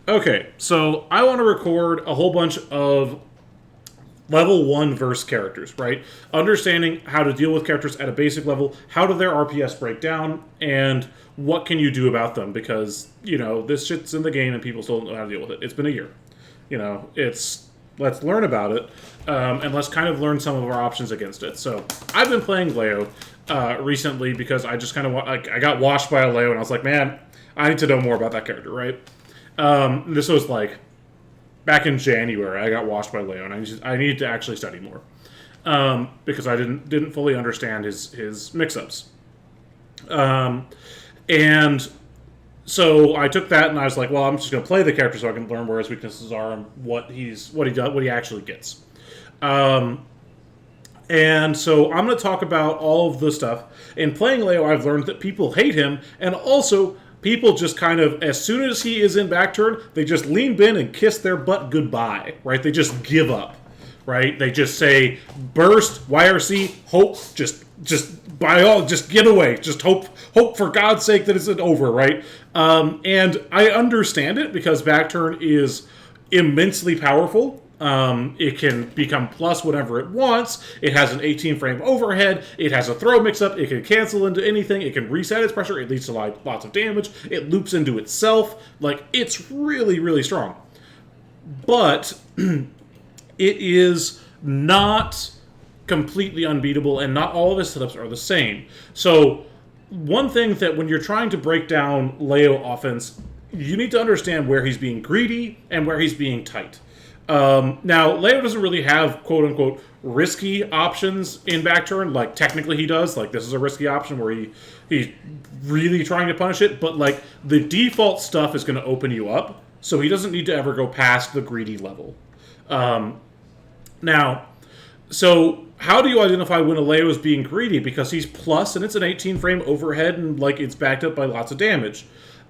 Okay, so I want to record a whole bunch of level 1 verse characters, right? Understanding how to deal with characters at a basic level, how do their RPS break down, and what can you do about them? Because, this shit's in the game and people still don't know how to deal with it. It's been a year. Let's learn about it, and let's kind of learn some of our options against it. So, I've been playing Leo recently because I just kind of, I got washed by a Leo and I was like, man, I need to know more about that character, right? This was like back in January. I got washed by Leo, and I needed to actually study more because I didn't fully understand his mix-ups. And so I took that, and I was like, well, I'm just going to play the character so I can learn where his weaknesses are and what he actually gets. And so I'm going to talk about all of the stuff. In playing Leo, I've learned that people hate him, and also people just kind of, as soon as he is in back turn, they just lean in and kiss their butt goodbye, right? They just give up, right? They just say, burst, YRC, hope, just get away. Just hope for God's sake that it's over, right? And I understand it because back turn is immensely powerful. It can become plus whenever it wants. It has an 18 frame overhead. It has a throw mix-up. It can cancel into anything. It can reset its pressure. It leads to lots of damage. It loops into itself. It's really, really strong. But it is not completely unbeatable, and not all of his setups are the same. So one thing that when you're trying to break down Leo offense, you need to understand where he's being greedy and where he's being tight. Now, Leo doesn't really have quote-unquote risky options in back turn. Technically he does. This is a risky option where he's really trying to punish it, but, the default stuff is going to open you up, so he doesn't need to ever go past the greedy level. Now, so how do you identify when a Leo is being greedy? Because he's plus, and it's an 18-frame overhead, and, it's backed up by lots of damage.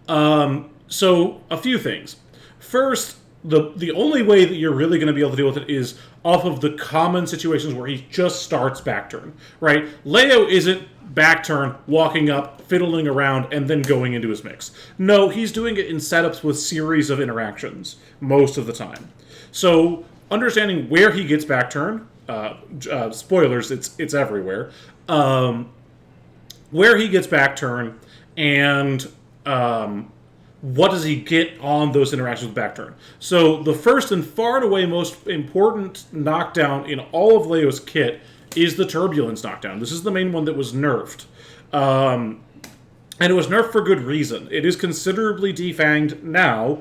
So, a few things. First, the only way that you're really going to be able to deal with it is off of the common situations where he just starts back turn, right? Leo isn't back turn, walking up, fiddling around, and then going into his mix. No, he's doing it in setups with series of interactions most of the time. So understanding where he gets back turn, spoilers, it's everywhere, where he gets back turn, and what does he get on those interactions with back turn? So the first and far and away most important knockdown in all of Leo's kit is the Turbulence knockdown. This is the main one that was nerfed. And it was nerfed for good reason. It is considerably defanged now,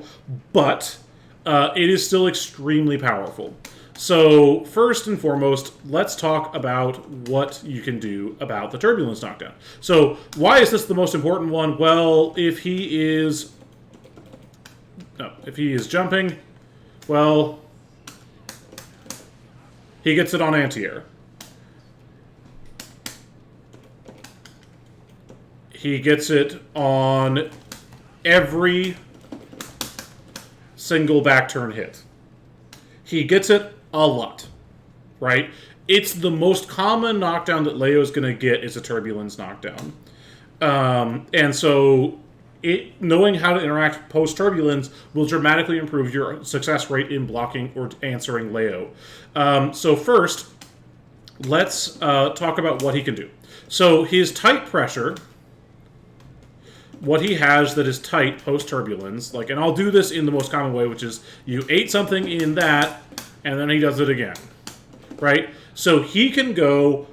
but it is still extremely powerful. So first and foremost, let's talk about what you can do about the Turbulence knockdown. So why is this the most important one? Well, if he is jumping, well, he gets it on anti-air. He gets it on every single back turn hit. He gets it a lot, right? It's the most common knockdown that Leo's going to get is a Turbulence knockdown. And so knowing how to interact post-Turbulence will dramatically improve your success rate in blocking or answering Leo. So first, let's talk about what he can do. So his tight pressure, what he has that is tight post-Turbulence, and I'll do this in the most common way, which is you ate something in that, and then he does it again, right? So he can go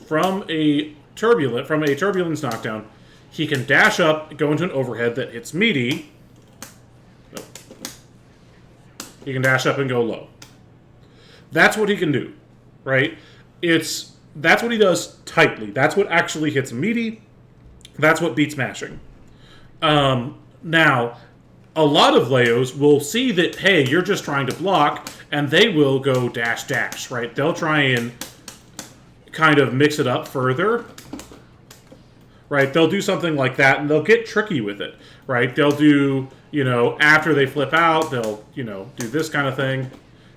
from a Turbulence knockdown, he can dash up, go into an overhead that hits meaty. Nope. He can dash up and go low. That's what he can do, right? That's what he does tightly. That's what actually hits meaty. That's what beats mashing. Now, a lot of Leos will see that, hey, you're just trying to block, and they will go dash, right? They'll try and kind of mix it up further. Right, they'll do something like that, and they'll get tricky with it, right? They'll do, after they flip out, they'll, do this kind of thing,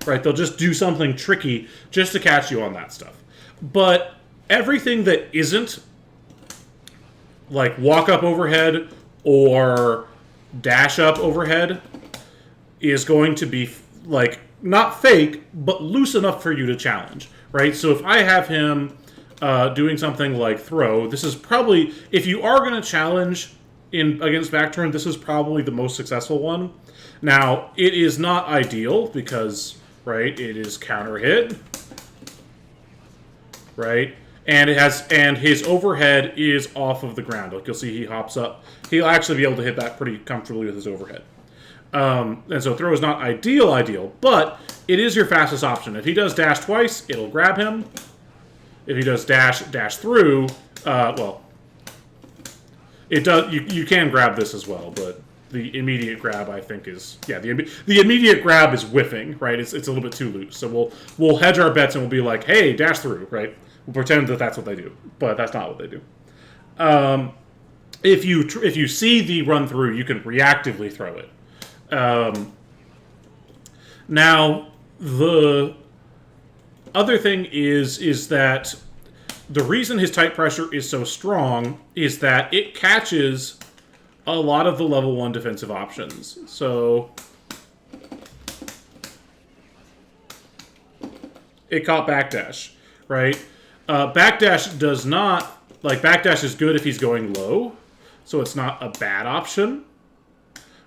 right? They'll just do something tricky just to catch you on that stuff. But everything that isn't, walk up overhead or dash up overhead, is going to be like not fake, but loose enough for you to challenge, right? So if I have him doing something like throw, this is probably, if you are going to challenge in against back turn, this is probably the most successful one. Now, it is not ideal because, right, it is counter hit, right? And it has, and his overhead is off of the ground. Like you'll see, he hops up. He'll actually be able to hit that pretty comfortably with his overhead. And so throw is not ideal, but it is your fastest option. If he does dash twice, it'll grab him. If he does dash through, well, it does. You can grab this as well, but the immediate grab, I think, is the immediate grab is whiffing, right? It's a little bit too loose. So we'll hedge our bets and we'll be like, hey, dash through, right? We'll pretend that that's what they do, but that's not what they do. If you see the run through, you can reactively throw it. Now the other thing is that the reason his tight pressure is so strong is that it catches a lot of the level 1 defensive options. So it caught backdash, right? Backdash does not, like, backdash is good if he's going low, so it's not a bad option,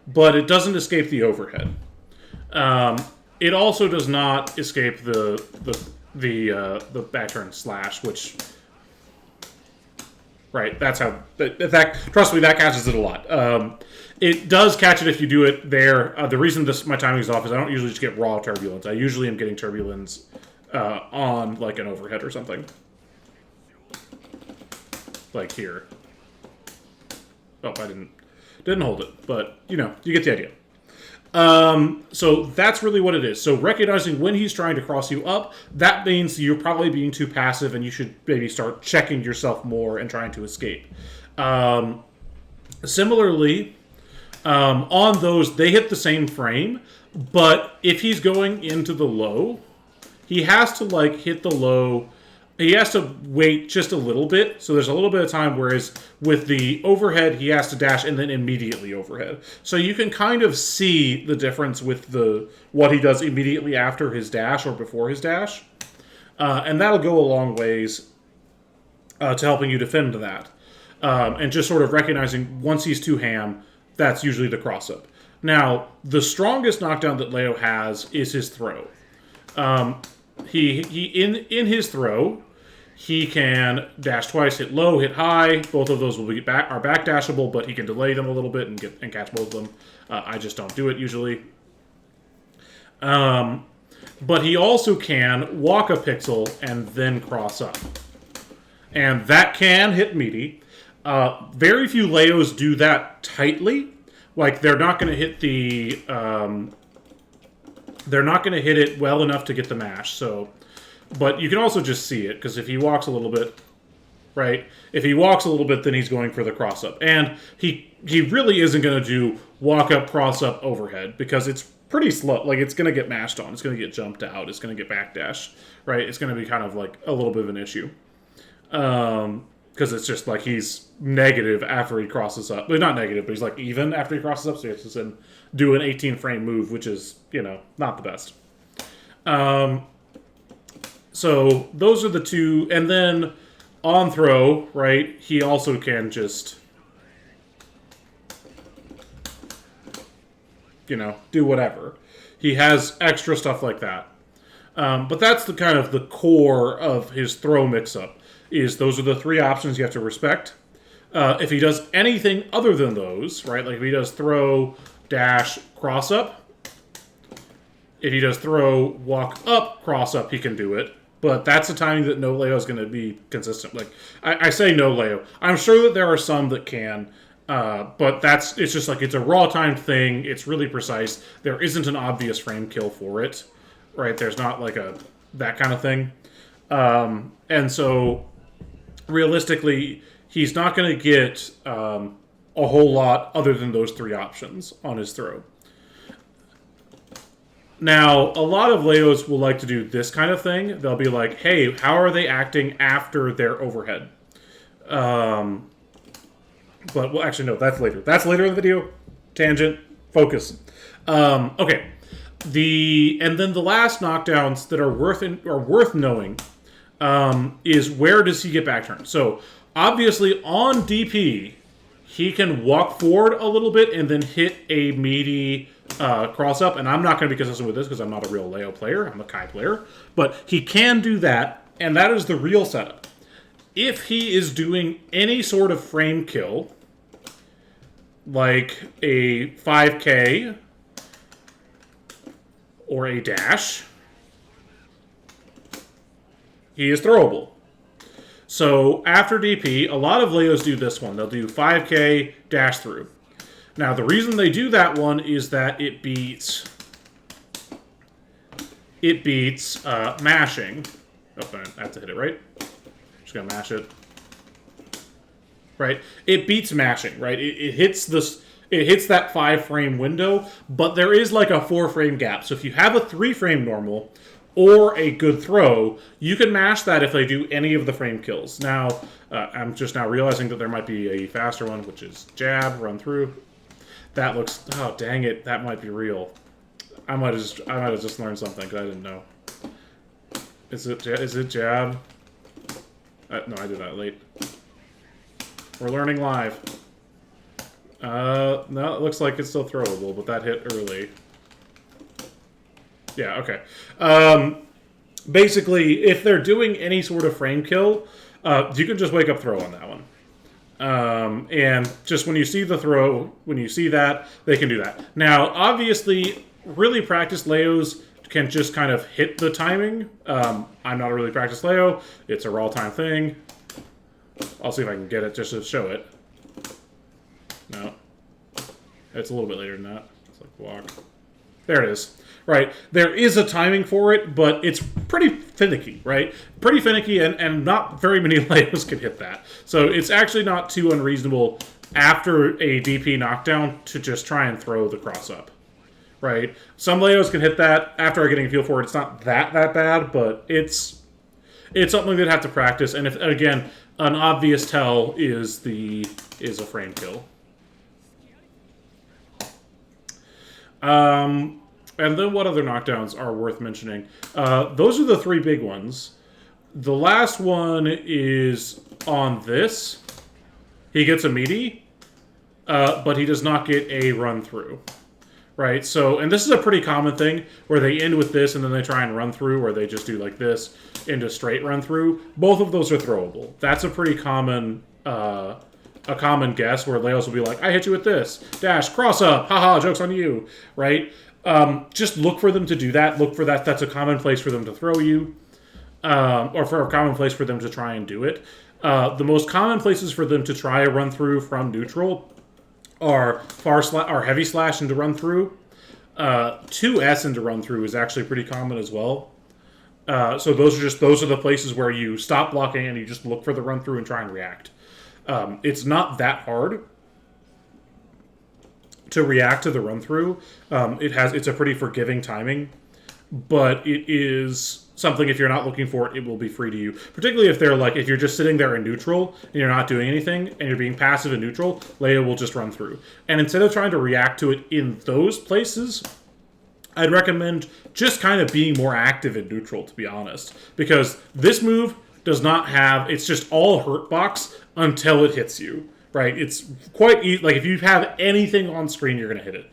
but it doesn't escape the overhead. It also does not escape the back turn slash, which, right, that's how, trust me, that catches it a lot. It does catch it if you do it there. The reason my timing is off is I don't usually just get raw turbulence. I usually am getting turbulence on, like, an overhead or something. Like here. Oh, I didn't hold it, but, you know, you get the idea. So that's really what it is. So recognizing when he's trying to cross you up, that means you're probably being too passive and you should maybe start checking yourself more and trying to escape. Similarly, on those, they hit the same frame, but if he's going into the low, he has to, like, hit the low. He has to wait just a little bit, so there's a little bit of time, whereas with the overhead, he has to dash and then immediately overhead. So you can kind of see the difference with what he does immediately after his dash or before his dash. And that'll go a long ways to helping you defend that. And just sort of recognizing once he's too ham, that's usually the cross-up. Now, the strongest knockdown that Leo has is his throw. In his throw, he can dash twice, hit low, hit high. Both of those are back dashable, but he can delay them a little bit and catch both of them. I just don't do it usually. But he also can walk a pixel and then cross up. And that can hit meaty. Very few Leos do that tightly. Like, they're not going to hit they're not going to hit it well enough to get the mash. So, but you can also just see it, because if he walks a little bit, right? If he walks a little bit, then he's going for the cross up. And he really isn't going to do walk up, cross up, overhead, because it's pretty slow. Like, it's going to get mashed on. It's going to get jumped out. It's going to get backdash, right? It's going to be kind of like a little bit of an issue. Because it's just like he's negative after he crosses up. Well, not negative, but he's like even after he crosses up, so he has to do an 18-frame move, which is, you know, not the best. So those are the two. And then on throw, right, he also can just, you know, do whatever. He has extra stuff like that. But that's the kind of the core of his throw mix-up. Those are the three options you have to respect. If he does anything other than those, right, like if he does throw, dash, cross up, if he does throw, walk up, cross up, he can do it. But that's the timing that no Leo is going to be consistent. Like, I say no Leo. I'm sure that there are some that can, but it's just like, it's a raw timed thing. It's really precise. There isn't an obvious frame kill for it, right? There's not like that kind of thing. And so realistically, he's not going to get a whole lot other than those three options on his throw. Now, a lot of Leos will like to do this kind of thing. They'll be like, hey, how are they acting after their overhead? But, well, actually, no, that's later. That's later in the video. Tangent. Focus. Okay. And then the last knockdowns that are worth knowing is where does he get back turn? So obviously on DP, he can walk forward a little bit and then hit a meaty cross up. And I'm not going to be consistent with this because I'm not a real Leo player. I'm a Kai player. But he can do that, and that is the real setup. If he is doing any sort of frame kill, like a 5K or a dash, he is throwable. So after DP, a lot of Leos do this one. They'll do 5K dash through. Now the reason they do that one is that it beats mashing. Oh, I have to hit it, right? Just gonna mash it. Right? It beats mashing, right? It hits this. It hits that 5-frame window, but there is like a 4-frame gap. So if you have a 3-frame normal or a good throw, you can mash that if they do any of the frame kills. Now, I'm just now realizing that there might be a faster one, which is jab, run through. That looks, oh dang it, that might be real. I might have just learned something because I didn't know. Is it jab? No, I did that late. We're learning live. No, it looks like it's still throwable, but that hit early. Yeah, okay. Basically, if they're doing any sort of frame kill, you can just wake up throw on that one. And just when you see the throw, when you see that, they can do that. Now, obviously, really practiced Leos can just kind of hit the timing. I'm not a really practiced Leo. It's a raw time thing. I'll see if I can get it just to show it. No. It's a little bit later than that. It's like walk. There it is. Right. There is a timing for it, but it's pretty finicky, right? Pretty finicky, and not very many Leos can hit that. So it's actually not too unreasonable after a DP knockdown to just try and throw the cross up. Right? Some Leos can hit that after getting a feel for it. It's not that bad, but it's something they'd have to practice. And if again, an obvious tell is a frame kill. And then what other knockdowns are worth mentioning? Those are the 3 big ones. The last one is on this. He gets a meaty, but he does not get a run through. Right? So, and this is a pretty common thing where they end with this and then they try and run through, or they just do like this into straight run through. Both of those are throwable. That's a pretty common guess where Leos will be like, I hit you with this. Dash, cross up, haha, joke's on you. Right? Just look for them to do that. Look for that. That's a common place for them to throw you. Or for a common place for them to try and do it. The most common places for them to try a run through from neutral are heavy slash into run through. 2S into run through is actually pretty common as well. So those are the places where you stop blocking and you just look for the run through and try and react. It's not that hard to react to the run through. It's a pretty forgiving timing, but it is something, if you're not looking for it, it will be free to you. Particularly if if you're just sitting there in neutral and you're not doing anything and you're being passive in neutral, Leia will just run through. And instead of trying to react to it in those places, I'd recommend just kind of being more active in neutral, to be honest. Because this move does not have, it's just all hurt box until it hits you. Right? It's quite easy. Like, if you have anything on screen, you're going to hit it.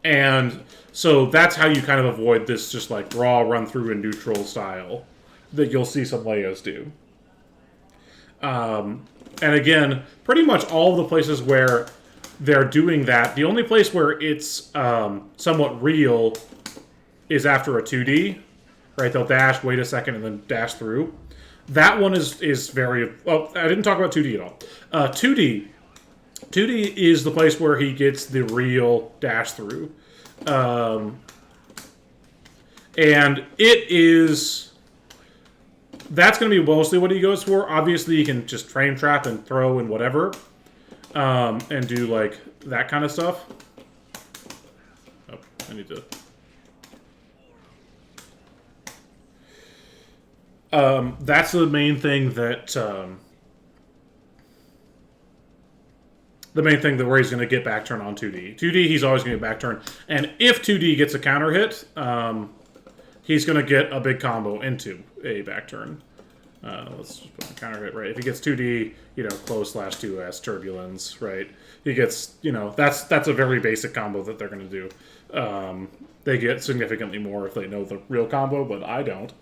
And so that's how you kind of avoid this just like raw run through and neutral style that you'll see some Leos do. And again, pretty much all the places where they're doing that, the only place where it's somewhat real is after a 2D. Right? They'll dash, wait a second, and then dash through. That one is very... Well, I didn't talk about 2D at all. 2D is the place where he gets the real dash through. And it is... That's going to be mostly what he goes for. Obviously, you can just frame trap and throw and whatever. And do, like, that kind of stuff. Oh, I need to... that's the main thing that the main thing that where he's going to get back turn on 2D. 2D, he's always going to get back turn. And if 2D gets a counter hit, he's going to get a big combo into a back turn. Let's just put the counter hit, right? If he gets 2D, close /2S turbulence, right? He gets, that's a very basic combo that they're going to do. They get significantly more if they know the real combo, but I don't,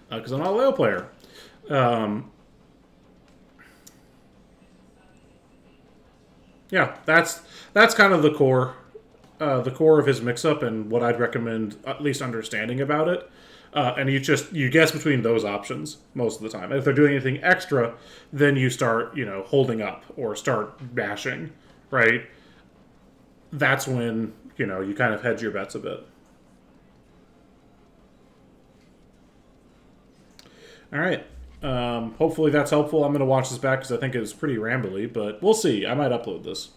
because I'm not a Leo player. Yeah, that's kind of the core of his mix-up and what I'd recommend at least understanding about it. And you guess between those options most of the time. And if they're doing anything extra, then you start, holding up or start bashing, right? That's when, you kind of hedge your bets a bit. All right. Hopefully that's helpful. I'm going to watch this back because I think it was pretty rambly, but we'll see. I might upload this.